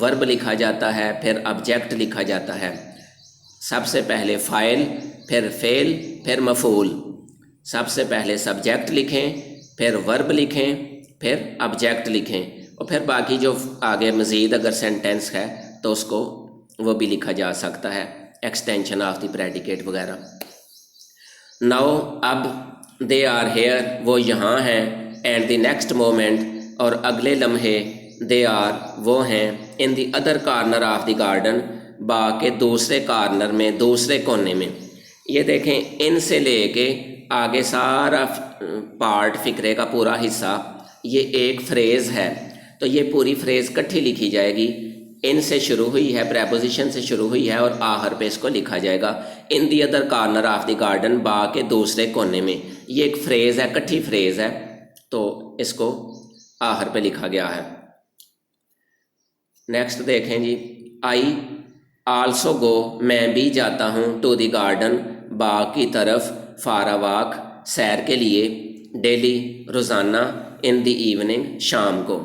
ورب لکھا جاتا ہے، پھر آبجیکٹ لکھا جاتا ہے۔ سب سے پہلے فاعل، پھر فعل، پھر مفعول۔ سب سے پہلے سبجیکٹ لکھیں، پھر ورب لکھیں، پھر آبجیکٹ لکھیں، اور پھر باقی جو آگے مزید اگر سینٹینس ہے تو اس کو وہ بھی لکھا جا سکتا ہے، ایکسٹینشن آف دی پریڈیکیٹ وغیرہ۔ ناؤ اب دے آر ہیئر وہ یہاں ہیں، اینڈ دی نیکسٹ مومنٹ اور اگلے لمحے دے آر وہ ہیں، in the other corner of the garden باغ کے دوسرے کارنر میں، دوسرے کونے میں۔ یہ دیکھیں ان سے لے کے آگے سارا پارٹ، فقرے کا پورا حصہ یہ ایک فریز ہے، تو یہ پوری فریز کٹھی لکھی جائے گی۔ ان سے شروع ہوئی ہے، پریپوزیشن سے شروع ہوئی ہے، اور آخر پہ اس کو لکھا جائے گا in the other corner of the garden, باغ کے دوسرے کونے میں۔ یہ ایک فریز ہے، کٹھی فریز ہے، تو اس کو آخر پہ لکھا گیا ہے۔ نیکسٹ دیکھیں جی، آئی آلسو گو میں بھی جاتا ہوں، ٹو دی گارڈن باغ کی طرف، فار اے واک سیر کے لیے، ڈیلی روزانہ، ان دی ایوننگ شام کو۔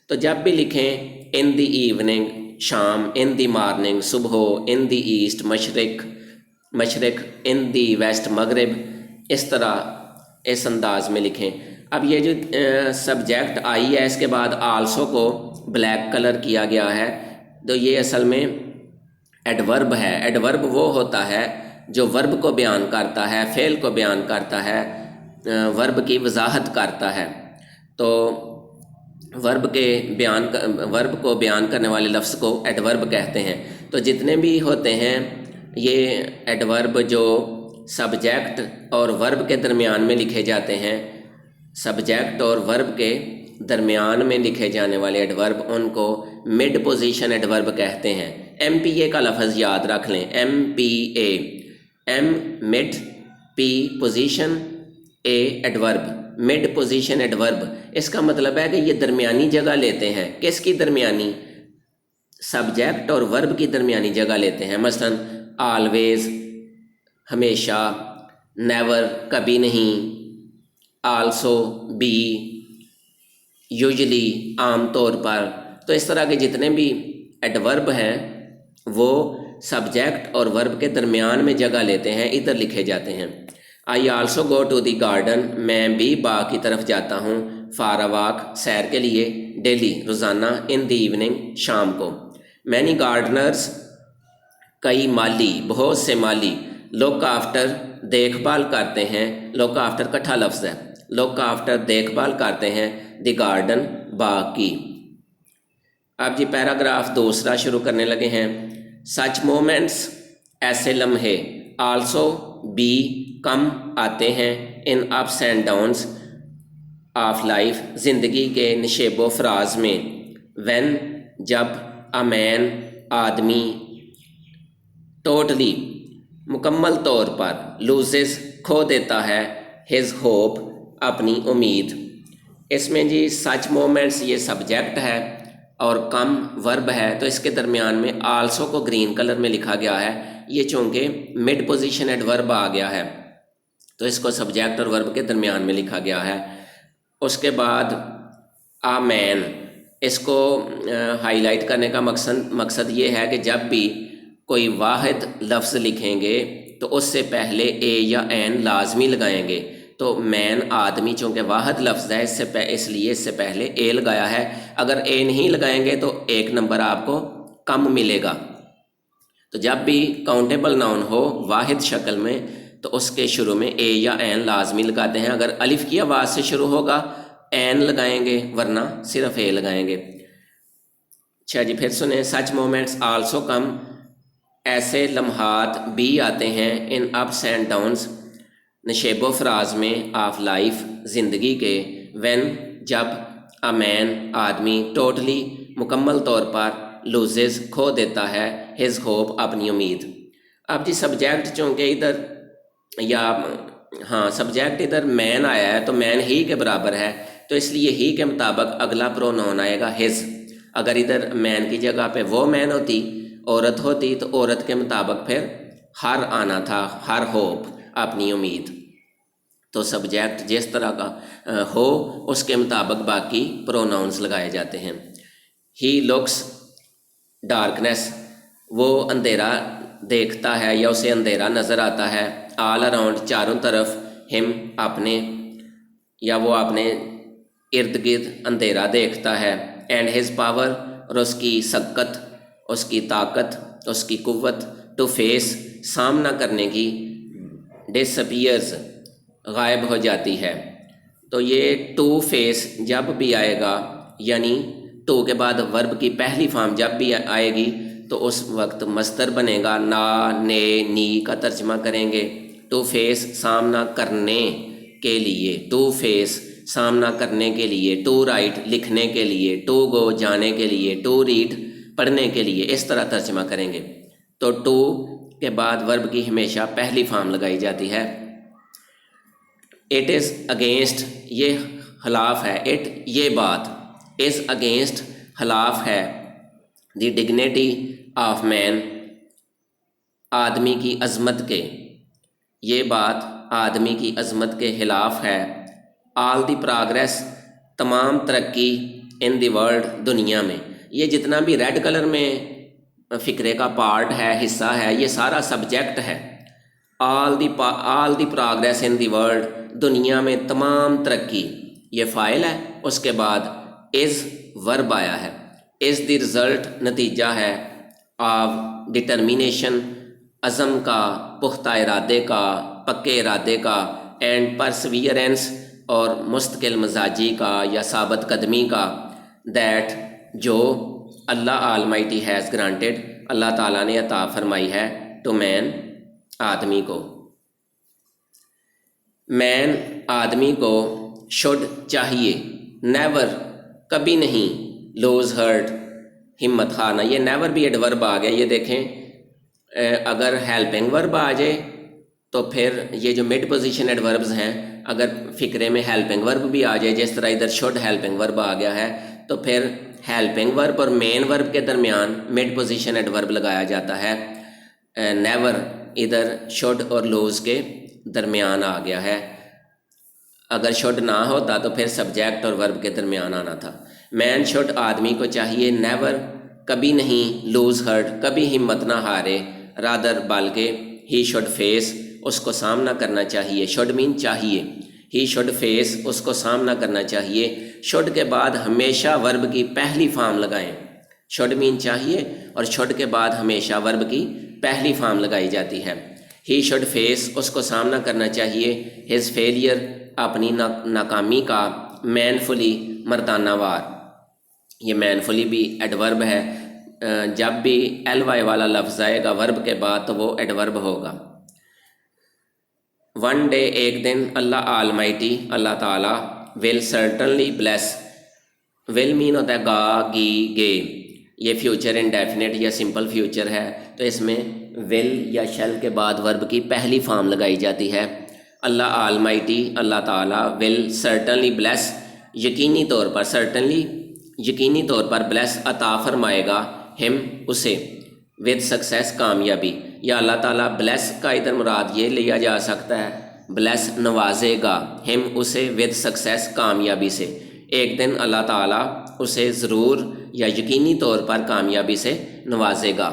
تو جب بھی لکھیں ان دی ایوننگ شام، ان دی مارننگ صبح، ان دی ایسٹ مشرق، ان دی ویسٹ مغرب، اس طرح اس انداز میں لکھیں۔ اب یہ جو سبجیکٹ آئی ہے اس کے بعد آلسو کو بلیک کلر کیا گیا ہے، تو یہ اصل میں ایڈورب ہے۔ ایڈورب وہ ہوتا ہے جو ورب کو بیان کرتا ہے، فعل کو بیان کرتا ہے، ورب کی وضاحت کرتا ہے۔ تو ورب کو بیان کرنے والے لفظ کو ایڈورب کہتے ہیں۔ تو جتنے بھی ہوتے ہیں یہ ایڈورب جو سبجیکٹ اور ورب کے درمیان میں لکھے جاتے ہیں، سبجیکٹ اور ورب کے درمیان میں لکھے جانے والے ایڈورب، ان کو مڈ پوزیشن ایڈورب کہتے ہیں۔ ایم پی اے کا لفظ یاد رکھ لیں، ایم پی اے، ایم مڈ، پی پوزیشن، اے ایڈورب، مڈ پوزیشن ایڈورب۔ اس کا مطلب ہے کہ یہ درمیانی جگہ لیتے ہیں۔ کس کی درمیانی؟ سبجیکٹ اور ورب کی درمیانی جگہ لیتے ہیں۔ مثلا آلویز ہمیشہ، نیور کبھی نہیں، آلسو بی، یوزلی عام طور پر۔ تو اس طرح کے جتنے بھی ایڈورب ہیں وہ سبجیکٹ اور ورب کے درمیان میں جگہ لیتے ہیں، ادھر لکھے جاتے ہیں۔ I also go to the garden میں بھی باغ کی طرف جاتا ہوں، فار اے واک سیر کے لیے، ڈیلی روزانہ، ان دی ایوننگ شام کو۔ مینی گارڈنرز کئی مالی، بہت سے مالی، لک آفٹر دیکھ بھال کرتے ہیں، لک آفٹر کٹھا لفظ ہے، لک آفٹر دیکھ بھال کرتے ہیں، دی گارڈن باغ کی۔ اب جی پیراگراف دوسرا شروع کرنے لگے ہیں۔ سچ مومنٹس ایسے لمحے، آلسو بھی کم آتے ہیں، in ups and downs of life زندگی کے نشیب و فراز میں، وین جب، اے مین آدمی، ٹوٹلی مکمل طور پر، لوزز کھو دیتا ہے، ہز ہوپ اپنی امید۔ اس میں جی سچ مومنٹس یہ سبجیکٹ ہے اور کم ورب ہے، تو اس کے درمیان میں آلسو کو گرین کلر میں لکھا گیا ہے۔ یہ چونکہ مڈ پوزیشن ایڈورب آ گیا ہے تو اس کو سبجیکٹ اور ورب کے درمیان میں لکھا گیا ہے۔ اس کے بعد آ مین، اس کو ہائی لائٹ کرنے کا مقصد یہ ہے کہ جب بھی کوئی واحد لفظ لکھیں گے تو اس سے پہلے اے یا این لازمی لگائیں گے۔ تو مین آدمی چونکہ واحد لفظ ہے اس لیے اس سے پہلے اے لگایا ہے۔ اگر اے نہیں لگائیں گے تو ایک نمبر آپ کو کم ملے گا۔ تو جب بھی کاؤنٹیبل ناؤن ہو واحد شکل میں تو اس کے شروع میں اے یا این لازمی لگاتے ہیں۔ اگر الف کی آواز سے شروع ہوگا این لگائیں گے، ورنہ صرف اے لگائیں گے۔ اچھا جی پھر سنیں، سچ مومنٹس آلسو کم، ایسے لمحات بھی آتے ہیں، ان اپس اینڈ ڈاؤنس نشیب و فراز میں، آف لائف زندگی کے، وین جب، اے مین آدمی، ٹوٹلی مکمل طور پر، لوزز کھو دیتا ہے، ہز ہوپ اپنی امید۔ اب جی سبجیکٹ چونکہ ادھر سبجیکٹ ادھر مین آیا ہے تو مین ہی کے برابر ہے، تو اس لیے ہی کے مطابق اگلا پرونون آئے گا ہز۔ اگر ادھر مین کی جگہ پہ وہ مین ہوتی، عورت ہوتی، تو عورت کے مطابق پھر ہر آنا تھا، ہر ہوپ اپنی امید۔ تو سبجیکٹ جس طرح کا ہو اس کے مطابق باقی پروناؤنس لگائے جاتے ہیں۔ ہی لکس ڈارکنیس، وہ اندھیرا دیکھتا ہے یا اسے اندھیرا نظر آتا ہے، آل اراؤنڈ چاروں طرف، ہم اپنے یا وہ اپنے ارد گرد اندھیرا دیکھتا ہے، اینڈ ہز پاور، اور اس کی سکت، اس کی طاقت، اس کی قوت، ٹو فیس، سامنا کرنے کی، ڈس اپیئرز، غائب ہو جاتی ہے۔ تو یہ ٹو فیس جب بھی آئے گا، یعنی ٹو کے بعد ورب کی پہلی فارم جب بھی آئے گی تو اس وقت مصدر بنے گا، نا، نے، نی کا ترجمہ کریں گے۔ ٹو فیس سامنا کرنے کے لیے، ٹو فیس سامنا کرنے کے لیے، ٹو رائٹ لکھنے کے لیے، ٹو گو جانے کے لیے، ٹو ریڈ پڑھنے کے لیے، اس طرح ترجمہ کریں گے۔ تو ٹو کے بعد ورب کی ہمیشہ پہلی فارم لگائی جاتی ہے۔ اٹ از اگینسٹ، یہ خلاف ہے، اٹ یہ بات، از اگینسٹ خلاف ہے، دی ڈگنیٹی آف مین، آدمی کی عظمت کے، یہ بات آدمی کی عظمت کے خلاف ہے۔ آل دی پراگریس، تمام ترقی، ان دی ورلڈ، دنیا میں، یہ جتنا بھی ریڈ کلر میں فقرے کا پارٹ ہے، حصہ ہے، یہ سارا سبجیکٹ ہے۔ آل دی پراگریس ان دی ورلڈ، دنیا میں تمام ترقی، یہ فاعل ہے، اس کے بعد از ورب آیا ہے۔ از دی رزلٹ، نتیجہ ہے، آف ڈٹرمینیشن، عزم کا، پختہ ارادے کا، پکے ارادے کا، اینڈ پرسویئرنس، اور مستقل مزاجی کا یا ثابت قدمی کا، دیٹ، جو اللہ آلمائٹی ہیز گرانٹیڈ، اللہ تعالیٰ نے عطا فرمائی ہے، ٹو مین، آدمی کو۔ مین، آدمی کو، شوڈ، چاہیے، نیور، کبھی نہیں، لوز ہرٹ، ہمت ہارنا، یہ نیور بھی ایڈورب آ گیا۔ یہ دیکھیں اگر ہیلپنگ ورب آ جائے تو پھر یہ جو مڈ پوزیشن ایڈوربز ہیں، اگر فقرے میں ہیلپنگ ورب بھی آ جائے، جس طرح ادھر شوڈ ہیلپنگ ورب آ گیا ہے، تو پھر ہیلپنگ ورب اور مین ورب کے درمیان مڈ پوزیشن ایڈورب لگایا جاتا ہے۔ نیور ادھر شوڈ اور لوز کے درمیان آ گیا ہے، اگر شوڈ نہ ہوتا تو پھر سبجیکٹ اور ورب کے درمیان آنا تھا۔ مین شوڈ، آدمی کو چاہیے، نیور، کبھی نہیں، لوز ہرٹ، کبھی ہمت نہ ہارے، رادر، بلکہ، ہی شوڈ فیس، اس کو سامنا کرنا چاہیے، شوڈ مین چاہیے، ہی شوڈ فیس، اس کو سامنا کرنا چاہیے۔ شوڈ کے بعد ہمیشہ ورب کی پہلی فارم لگائیں، شوڈ مین چاہیے، اور شوڈ کے بعد ہمیشہ ورب کی پہلی فارم لگائی جاتی ہے۔ ہی شوڈ فیس، اس کو سامنا کرنا چاہیے، ہز فیلئر، اپنی ناکامی کا، مینفلی، مردانہ وار، یہ مینفلی بھی ایڈورب ہے، جب بھی ایل وائی والا لفظ آئے گا ورب کے بعد تو وہ ایڈورب ہوگا۔ ون ڈے، ایک دن، اللہ آلمائٹی، اللہ تعالیٰ، ول سرٹنلی بلیس، ول مین ہوتا ہے گا، گی، گے، یہ فیوچر انڈیفینٹ یا سمپل فیوچر ہے، تو اس میں ول یا شیل کے بعد ورب کی پہلی فارم لگائی جاتی ہے۔ اللہ آلمائٹی، اللہ تعالیٰ، ول سرٹنلی بلیس، یقینی طور پر، سرٹنلی یقینی طور پر، بلیس عطا فرمائے گا، ہم اسے، ود سکسیس، کامیابی، یا اللہ تعالیٰ بلیس کا ادھر مراد یہ لیا جا سکتا ہے، بلیس نوازے گا، ہم اسے، ود سکسیس، کامیابی سے، ایک دن اللہ تعالیٰ اسے ضرور یا یقینی طور پر کامیابی سے نوازے گا۔